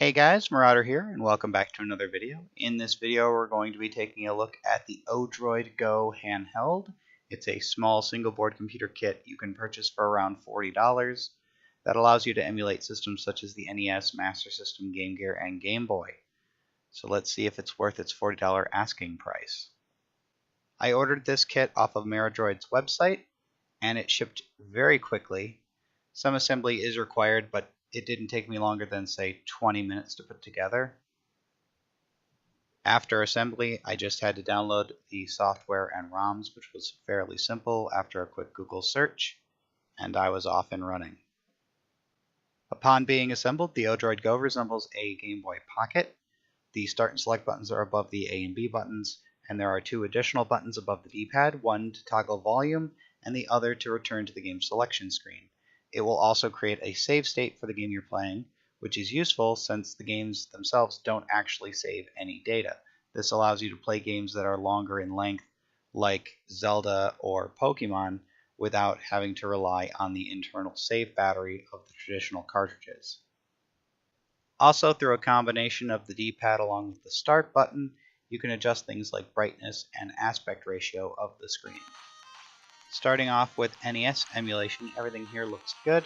Hey guys, Marauder here, and welcome back to another video. In this video, we're going to be taking a look at the Odroid Go handheld. It's a small single-board computer kit you can purchase for around $40 that allows you to emulate systems such as the NES, Master System, Game Gear, and Game Boy. So let's see if it's worth its $40 asking price. I ordered this kit off of Marauder's website, and it shipped very quickly. Some assembly is required, but it didn't take me longer than, say, 20 minutes to put together. After assembly, I just had to download the software and ROMs, which was fairly simple after a quick Google search, and I was off and running. Upon being assembled, the Odroid Go resembles a Game Boy Pocket. The start and select buttons are above the A and B buttons, and there are two additional buttons above the D-pad, one to toggle volume and the other to return to the game selection screen. It will also create a save state for the game you're playing, which is useful since the games themselves don't actually save any data. This allows you to play games that are longer in length, like Zelda or Pokemon, without having to rely on the internal save battery of the traditional cartridges. Also, through a combination of the D-pad along with the start button, you can adjust things like brightness and aspect ratio of the screen. Starting off with NES emulation, everything here looks good.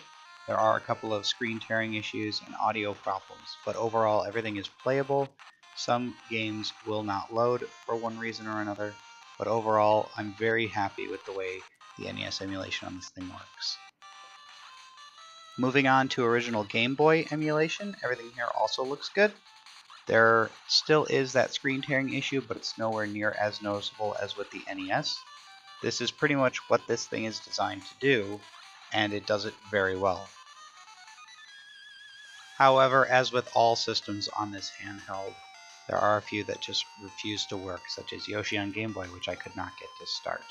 There are a couple of screen tearing issues and audio problems, but overall everything is playable. Some games will not load for one reason or another, but overall I'm very happy with the way the NES emulation on this thing works. Moving on to original Game Boy emulation, everything here also looks good. There still is that screen tearing issue, but it's nowhere near as noticeable as with the NES. This is pretty much what this thing is designed to do, and it does it very well. However, as with all systems on this handheld, there are a few that just refuse to work, such as Yoshi on Game Boy, which I could not get to start.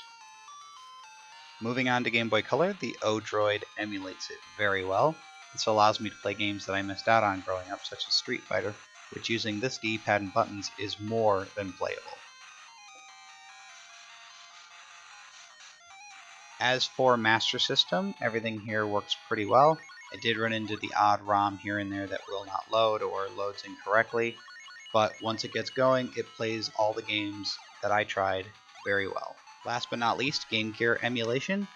Moving on to Game Boy Color, the Odroid emulates it very well. This allows me to play games that I missed out on growing up, such as Street Fighter, which using this D-pad and buttons is more than playable. As for Master System, everything here works pretty well. I did run into the odd ROM here and there that will not load or loads incorrectly, but once it gets going, it plays all the games that I tried very well. Last but not least, Game Gear emulation.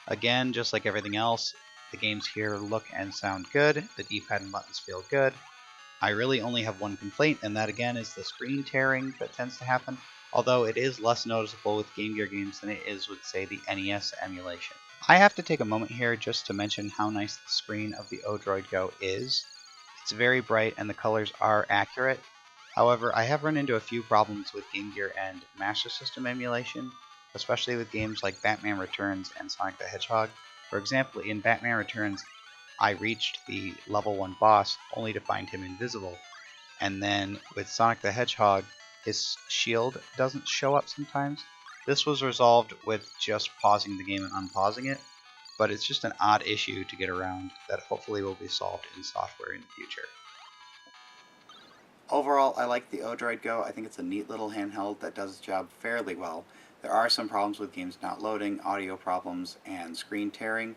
Again, just like everything else, the games here look and sound good. The D-pad and buttons feel good. I really only have one complaint, and that again is the screen tearing that tends to happen, although it is less noticeable with Game Gear games than it is with, say, the NES emulation. I have to take a moment here just to mention how nice the screen of the Odroid Go is. It's very bright and the colors are accurate. However, I have run into a few problems with Game Gear and Master System emulation, especially with games like Batman Returns and Sonic the Hedgehog. For example, in Batman Returns, I reached the level 1 boss only to find him invisible, and then with Sonic the Hedgehog, his shield doesn't show up sometimes. This was resolved with just pausing the game and unpausing it, but it's just an odd issue to get around that hopefully will be solved in software in the future. Overall, I like the Odroid Go. I think it's a neat little handheld that does its job fairly well. There are some problems with games not loading, audio problems, and screen tearing,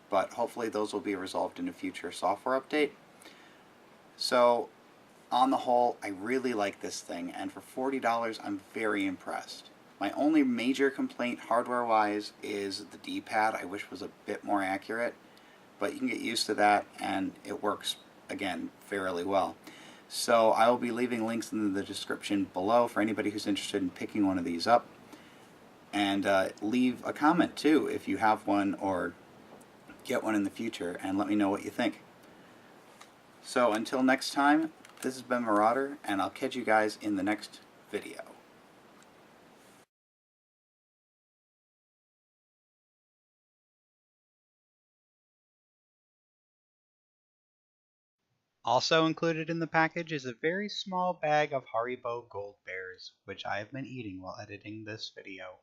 but hopefully those will be resolved in a future software update. So, on the whole, I really like this thing, and for $40, I'm very impressed. My only major complaint hardware-wise is the D-pad. I wish was a bit more accurate, but you can get used to that, and it works, again, fairly well. So I will be leaving links in the description below for anybody who's interested in picking one of these up. And leave a comment, too, if you have one or get one in the future, and let me know what you think. So until next time, this has been Marauder, and I'll catch you guys in the next video. Also included in the package is a very small bag of Haribo Gold Bears, which I have been eating while editing this video.